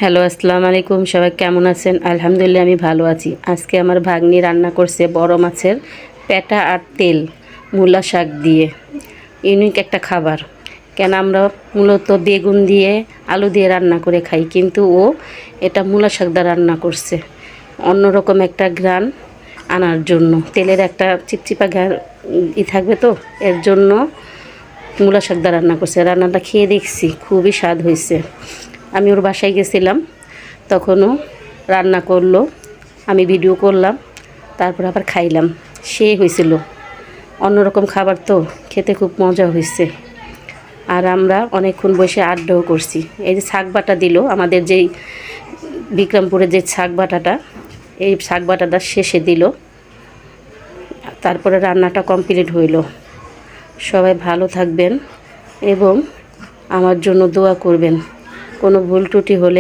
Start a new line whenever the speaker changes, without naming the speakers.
Hello, আসসালামু আলাইকুম। সবাই কেমন আছেন? আলহামদুলিল্লাহ আমি ভালো আছি। আজকে আমার ভাগ্নি রান্না করছে বড় মাছের পেটা আর তেল মূলা শাক দিয়ে। ইউনিক একটা খাবার। কেন আমরা মূলত বেগুন দিয়ে আলু দিয়ে রান্না করে খাই, কিন্তু ও এটা মূলা শাক দিয়ে রান্না করছে অন্যরকম একটা ঘ্রাণ আনার জন্য। তেলের একটা চিপচিপা থাকবে তো, এর জন্য মূলা শাক দিয়ে রান্না করছে। রান্নাটা খেয়ে দেখছি, খুবই স্বাদ হয়েছে। আমি ওর বাসায় গেছিলাম, তখনও রান্না করলো, আমি ভিডিও করলাম, তারপর আবার খাইলাম। সেই হয়েছিল অন্যরকম খাবার, তো খেতে খুব মজা হয়েছে। আর আমরা অনেকক্ষণ বসে আড্ডাও করছি। এই যে শাক বাটা দিল, আমাদের যেই বিক্রমপুরের যে শাক বাটাটা, এই শাক বাটাটা শেষে দিল, তারপরে রান্নাটা কমপ্লিট হইল। সবাই ভালো থাকবেন এবং আমার জন্য দোয়া করবেন। কোনো ভুল ত্রুটি হলে